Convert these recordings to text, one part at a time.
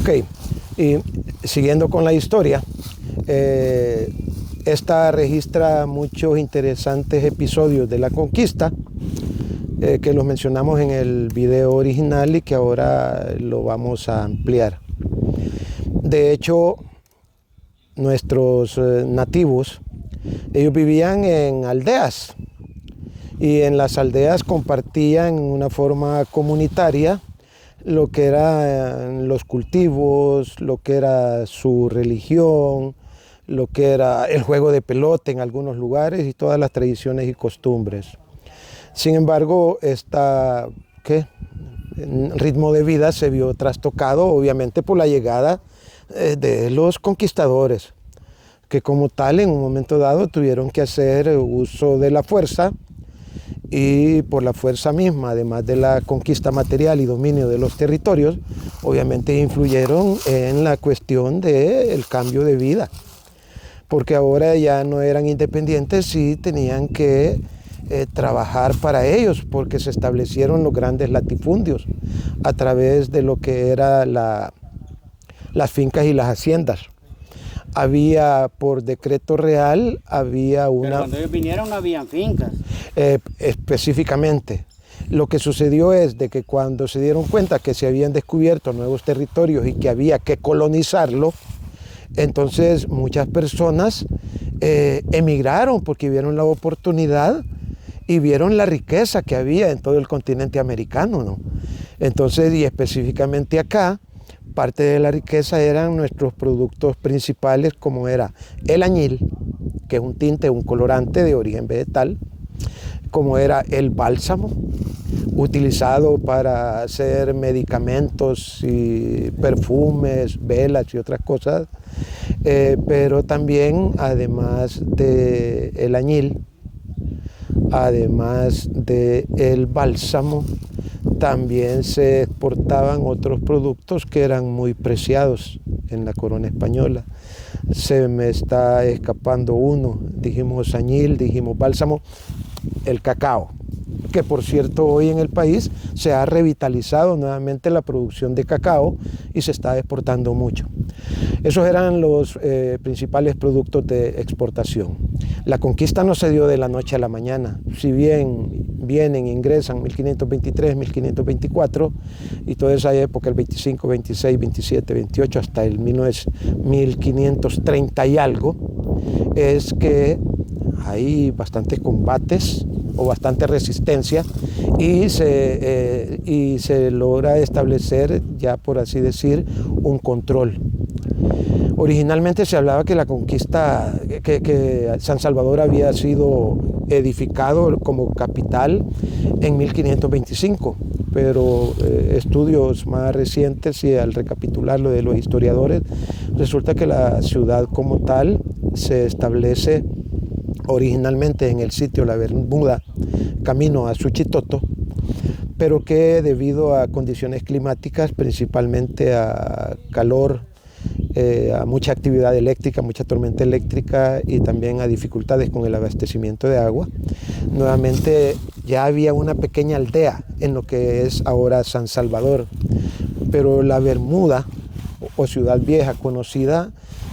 Ok, y siguiendo con la historia, esta registra muchos interesantes episodios de la conquista que los mencionamos en el video original y que ahora lo vamos a ampliar. De hecho, nuestros nativos, ellos vivían en aldeas y en las aldeas compartían de una forma comunitaria lo que eran los cultivos, lo que era su religión, lo que era el juego de pelota en algunos lugares y todas las tradiciones y costumbres. Sin embargo, ritmo de vida se vio trastocado obviamente por la llegada de los conquistadores, que como tal en un momento dado tuvieron que hacer uso de la fuerza, y por la fuerza misma, además de la conquista material y dominio de los territorios, obviamente influyeron en la cuestión del cambio de vida, porque ahora ya no eran independientes y tenían que trabajar para ellos, porque se establecieron los grandes latifundios a través de lo que eran las fincas y las haciendas. Había por decreto real, había una... Pero cuando ellos vinieron no habían fincas. Específicamente. Lo que sucedió es de que cuando se dieron cuenta que se habían descubierto nuevos territorios y que había que colonizarlo, entonces muchas personas emigraron porque vieron la oportunidad y vieron la riqueza que había en todo el continente americano, ¿no? Entonces, y específicamente acá, parte de la riqueza eran nuestros productos principales, como era el añil, que es un tinte, un colorante de origen vegetal, como era el bálsamo, utilizado para hacer medicamentos y perfumes, velas y otras cosas, pero también, además del añil, además del bálsamo, también se exportaban otros productos que eran muy preciados en la corona española. Se me está escapando uno, dijimos añil, dijimos bálsamo, el cacao, que por cierto hoy en el país se ha revitalizado nuevamente la producción de cacao y se está exportando mucho. Esos eran los principales productos de exportación. La conquista no se dio de la noche a la mañana, si bien vienen, ingresan 1523, 1524 y toda esa época, el 25, 26, 27, 28 hasta el 1530 y algo, es que hay bastantes combates o bastante resistencia y se logra establecer, ya por así decir, un control. Originalmente se hablaba que la conquista, que San Salvador había sido edificado como capital en 1525, pero estudios más recientes y al recapitular lo de los historiadores, resulta que la ciudad como tal se establece originalmente en el sitio La Bermuda, camino a Suchitoto, pero que debido a condiciones climáticas, principalmente a calor, a mucha actividad eléctrica, mucha tormenta eléctrica y también a dificultades con el abastecimiento de agua, nuevamente ya había una pequeña aldea en lo que es ahora San Salvador, pero La Bermuda o Ciudad Vieja conocida,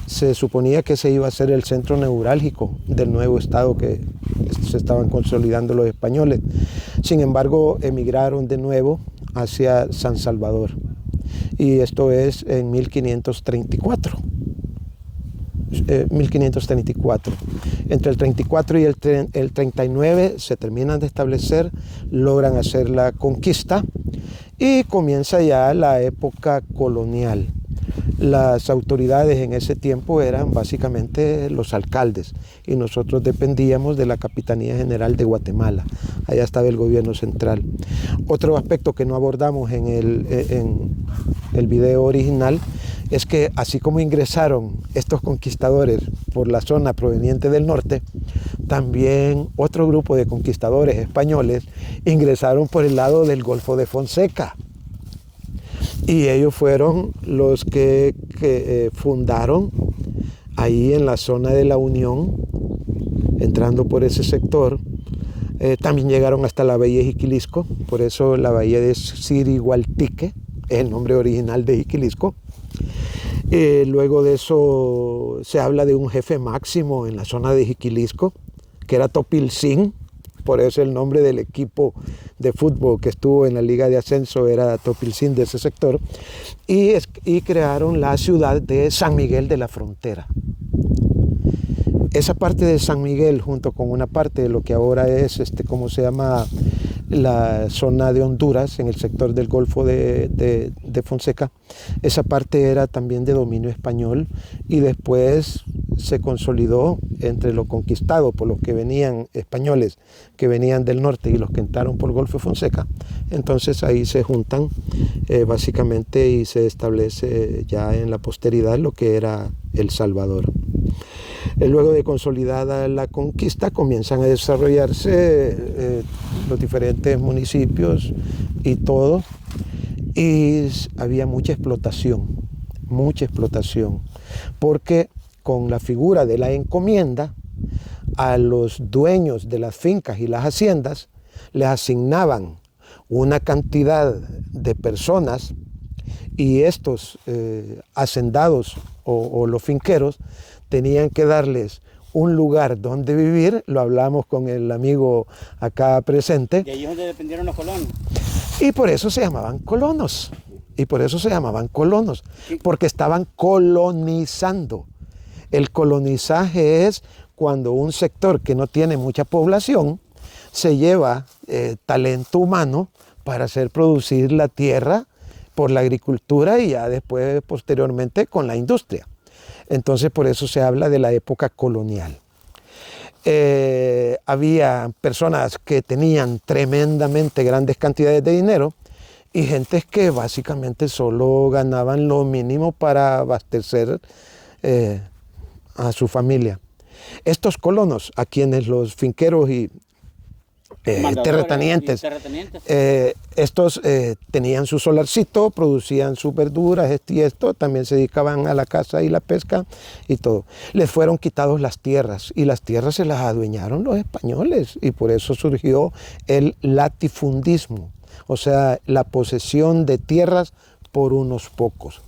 se suponía que se iba a ser el centro neurálgico del nuevo estado que se estaban consolidando los españoles. Sin embargo, emigraron de nuevo hacia San Salvador. Y esto es en 1534. 1534. Entre el 34 y el 39 se terminan de establecer, logran hacer la conquista y comienza ya la época colonial. Las autoridades en ese tiempo eran básicamente los alcaldes y nosotros dependíamos de la Capitanía General de Guatemala. Allá estaba el gobierno central. Otro aspecto que no abordamos en el video original es que así como ingresaron estos conquistadores por la zona proveniente del norte, también otro grupo de conquistadores españoles ingresaron por el lado del Golfo de Fonseca. Y ellos fueron los que fundaron ahí en la zona de la Unión, entrando por ese sector. También llegaron hasta la bahía de Jiquilisco, por eso la bahía de Sirigualtique es el nombre original de Jiquilisco. Luego de eso se habla de un jefe máximo en la zona de Jiquilisco, que era Topilzin, por eso el nombre del equipo de fútbol que estuvo en la Liga de Ascenso era Topilzin de ese sector, y crearon la ciudad de San Miguel de la Frontera. Esa parte de San Miguel, junto con una parte de lo que ahora es, ¿cómo se llama?, la zona de Honduras, en el sector del Golfo de Fonseca, esa parte era también de dominio español y después se consolidó entre lo conquistado por los que venían españoles, que venían del norte, y los que entraron por el Golfo de Fonseca. Entonces ahí se juntan básicamente y se establece ya en la posteridad lo que era El Salvador. Luego de consolidada la conquista comienzan a desarrollarse los diferentes municipios y todo, y había mucha explotación, porque con la figura de la encomienda a los dueños de las fincas y las haciendas les asignaban una cantidad de personas, y estos hacendados o los finqueros tenían que darles un lugar donde vivir. Lo hablamos con el amigo acá presente. Y ahí es donde dependieron los colonos. Y por eso se llamaban colonos. Porque estaban colonizando. El colonizaje es cuando un sector que no tiene mucha población se lleva talento humano para hacer producir la tierra por la agricultura y ya después, posteriormente, con la industria. Entonces, por eso se habla de la época colonial. Había personas que tenían tremendamente grandes cantidades de dinero y gentes que básicamente solo ganaban lo mínimo para abastecer a su familia. Estos colonos, a quienes los finqueros y terratenientes, estos tenían su solarcito, producían sus verduras, esto y esto, también se dedicaban a la caza y la pesca y todo. Les fueron quitados las tierras, y las tierras se las adueñaron los españoles, y por eso surgió el latifundismo, o sea, la posesión de tierras por unos pocos.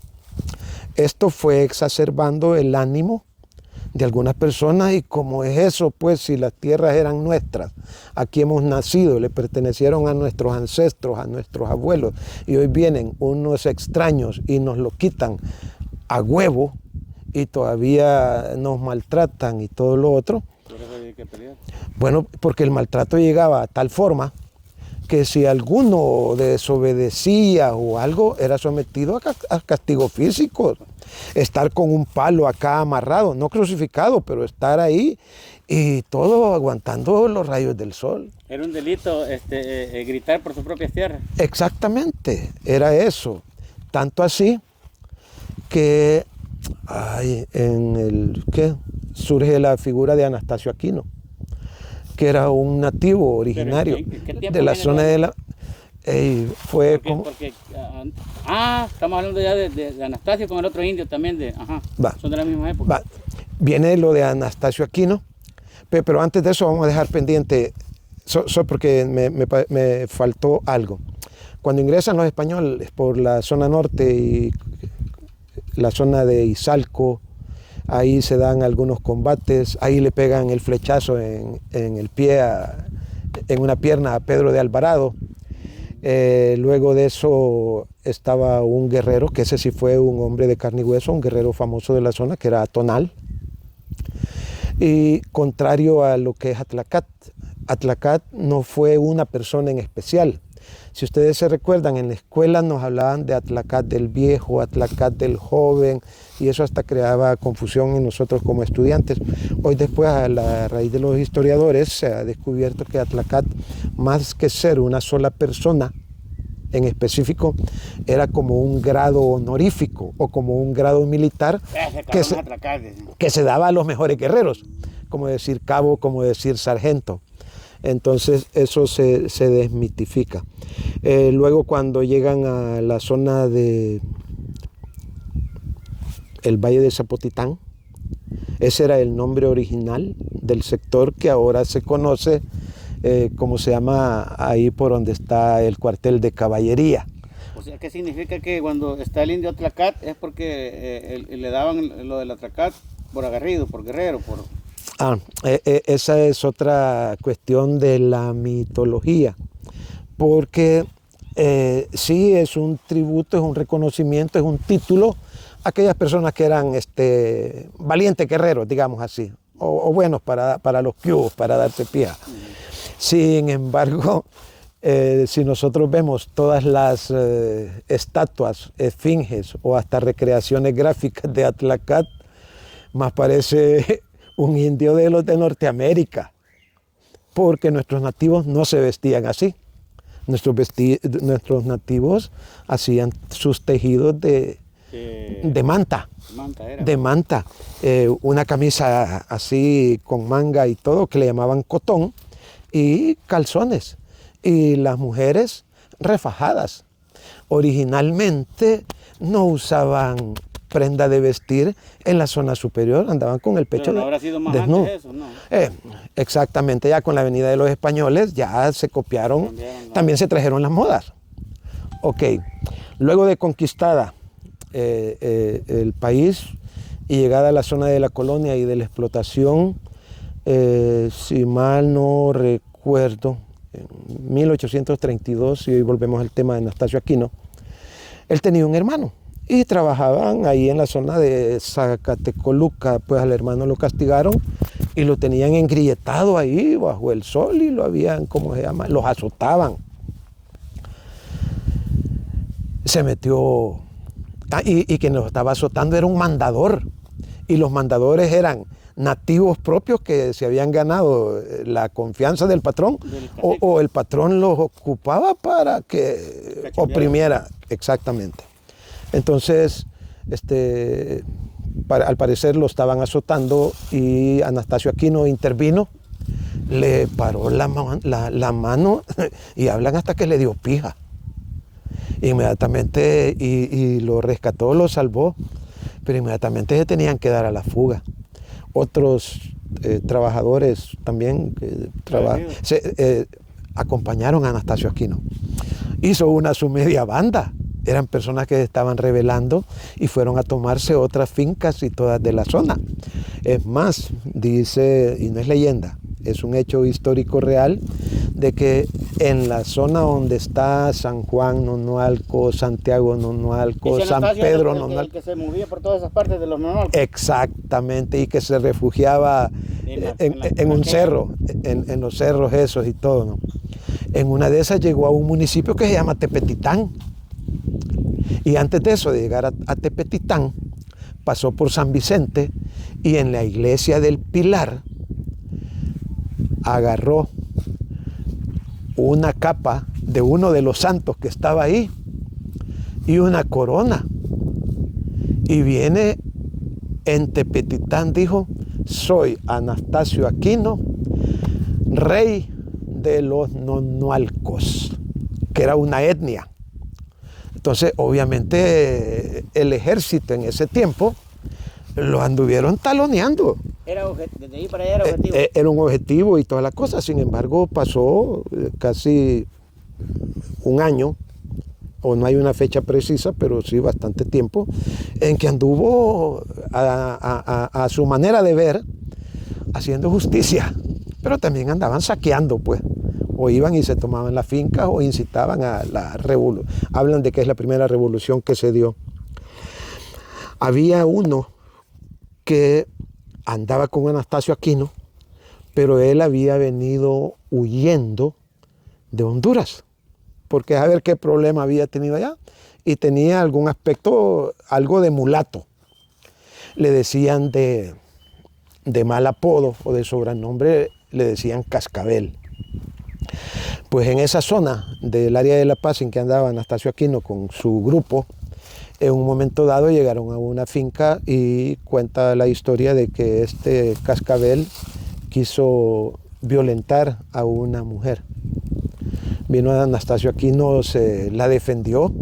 Esto fue exacerbando el ánimo de algunas personas, y como es eso, pues si las tierras eran nuestras, aquí hemos nacido, le pertenecieron a nuestros ancestros, a nuestros abuelos, y hoy vienen unos extraños y nos lo quitan a huevo y todavía nos maltratan y todo lo otro. ¿Por eso hay que pelear? Bueno, porque el maltrato llegaba a tal forma que si alguno desobedecía o algo, era sometido a castigos físicos. Estar con un palo acá amarrado, no crucificado, pero estar ahí y todo aguantando los rayos del sol. Era un delito gritar por sus propias tierras. Exactamente, era eso. Tanto así que surge la figura de Anastasio Aquino, que era un nativo originario de la zona de la... fue como... estamos hablando ya de Anastasio con el otro indio también, son de la misma época. Viene lo de Anastasio Aquino, pero antes de eso vamos a dejar pendiente, porque me faltó algo. Cuando ingresan los españoles por la zona norte y la zona de Izalco, ahí se dan algunos combates, ahí le pegan el flechazo en el pie, en una pierna a Pedro de Alvarado. Luego de eso estaba un guerrero, que ese sí fue un hombre de carne y hueso, un guerrero famoso de la zona, que era Tonal. Y contrario a lo que es Atlacat, Atlacat no fue una persona en especial. Si ustedes se recuerdan, en la escuela nos hablaban de Atlacat del viejo, Atlacat del joven, y eso hasta creaba confusión en nosotros como estudiantes. Hoy después, a la raíz de los historiadores, se ha descubierto que Atlacat, más que ser una sola persona en específico, era como un grado honorífico o como un grado militar que se daba a los mejores guerreros, como decir cabo, como decir sargento. Entonces eso se desmitifica. Luego, cuando llegan a la zona de el Valle de Zapotitán, ese era el nombre original del sector que ahora se conoce como se llama ahí por donde está el cuartel de caballería, O sea, ¿qué significa que cuando está el indio Atlacat es porque le daban lo del Atlacat por agarrido, por guerrero, por... Esa es otra cuestión de la mitología, porque sí es un tributo, es un reconocimiento, es un título a aquellas personas que eran valientes guerreros, digamos así, o buenos para los cubos, para darse pie. Sin embargo, si nosotros vemos todas las estatuas, esfinges o hasta recreaciones gráficas de Atlacat, más parece un indio de los de Norteamérica, porque nuestros nativos no se vestían así. Nuestros nativos hacían sus tejidos de manta. De manta. Una camisa así con manga y todo, que le llamaban cotón, y calzones. Y las mujeres refajadas. Originalmente no usaban prenda de vestir en la zona superior, andaban con el pecho no habrá sido más desnudo. antes eso, ¿no? Exactamente, ya con la venida de los españoles ya se copiaron, también se trajeron las modas. Ok, luego de conquistada el país y llegada a la zona de la colonia y de la explotación, si mal no recuerdo, en 1832, y hoy volvemos al tema de Anastasio Aquino, él tenía un hermano y trabajaban ahí en la zona de Zacatecoluca. Pues al hermano lo castigaron y lo tenían engrilletado ahí bajo el sol y lo habían, ¿cómo se llama?, los azotaban. Se metió, y quien los estaba azotando era un mandador, y los mandadores eran nativos propios que se habían ganado la confianza del patrón, o el patrón los ocupaba para que oprimiera. Exactamente. Entonces, al parecer lo estaban azotando y Anastasio Aquino intervino, le paró la mano y hablan hasta que le dio pija. Inmediatamente, y lo rescató, lo salvó, pero inmediatamente se tenían que dar a la fuga. Otros trabajadores también acompañaron a Anastasio Aquino. Hizo su media banda. Eran personas que se estaban rebelando y fueron a tomarse otras fincas y todas de la zona. Es más, dice, y no es leyenda, es un hecho histórico real, de que en la zona donde está San Juan Nonualco, Santiago Nonualco, San Pedro Nonualco, el que se movía por todas esas partes de los Nonualcos. Exactamente, y que se refugiaba en un cerro, en los cerros esos y todo, ¿no? En una de esas llegó a un municipio que se llama Tepetitán. Y antes de eso, de llegar a Tepetitán, pasó por San Vicente y en la iglesia del Pilar agarró una capa de uno de los santos que estaba ahí y una corona. Y viene en Tepetitán, dijo: soy Anastasio Aquino, rey de los Nonualcos, que era una etnia. Entonces, obviamente, el ejército en ese tiempo lo anduvieron taloneando. Desde ahí para allá era objetivo. Era un objetivo y todas las cosas. Sin embargo, pasó casi un año, o no hay una fecha precisa, pero sí bastante tiempo, en que anduvo a su manera de ver haciendo justicia. Pero también andaban saqueando, pues. O iban y se tomaban las fincas o incitaban a la revolución. Hablan de que es la primera revolución que se dio. Había uno que andaba con Anastasio Aquino, pero él había venido huyendo de Honduras, porque a ver qué problema había tenido allá, y tenía algún aspecto, algo de mulato. Le decían de mal apodo o de sobrenombre, le decían Cascabel. Pues en esa zona del área de La Paz en que andaba Anastasio Aquino con su grupo, en un momento dado llegaron a una finca y cuenta la historia de que este Cascabel quiso violentar a una mujer. Vino a Anastasio Aquino, la defendió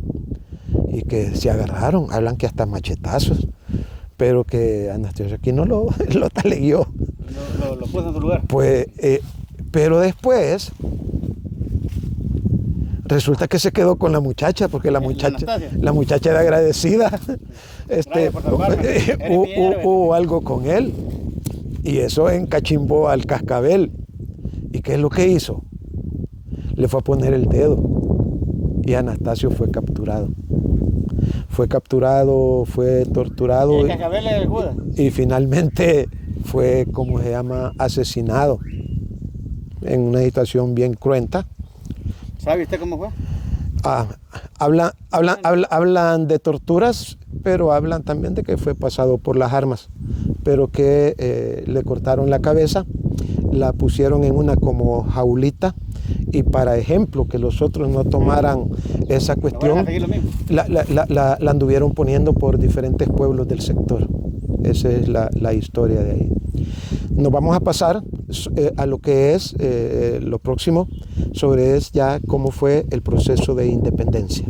y que se agarraron, hablan que hasta machetazos, pero que Anastasio Aquino lo taleguió. Lo puso en su lugar. Pues, pero después Resulta que se quedó con la muchacha, porque la muchacha era agradecida. Hubo algo con él. Y eso encachimbó al cascabel. ¿Y qué es lo que hizo? Le fue a poner el dedo. Y Anastasio fue capturado. Fue capturado, fue torturado. ¿El cascabel es el Judas? Y finalmente fue, como se llama, asesinado. En una situación bien cruenta. ¿Sabe usted cómo fue? Hablan de torturas, pero hablan también de que fue pasado por las armas, pero que le cortaron la cabeza, la pusieron en una como jaulita, y para ejemplo que los otros no tomaran esa cuestión, la anduvieron poniendo por diferentes pueblos del sector. Esa es la historia de ahí. Nos vamos a pasar a lo que es lo próximo, sobre es ya cómo fue el proceso de independencia.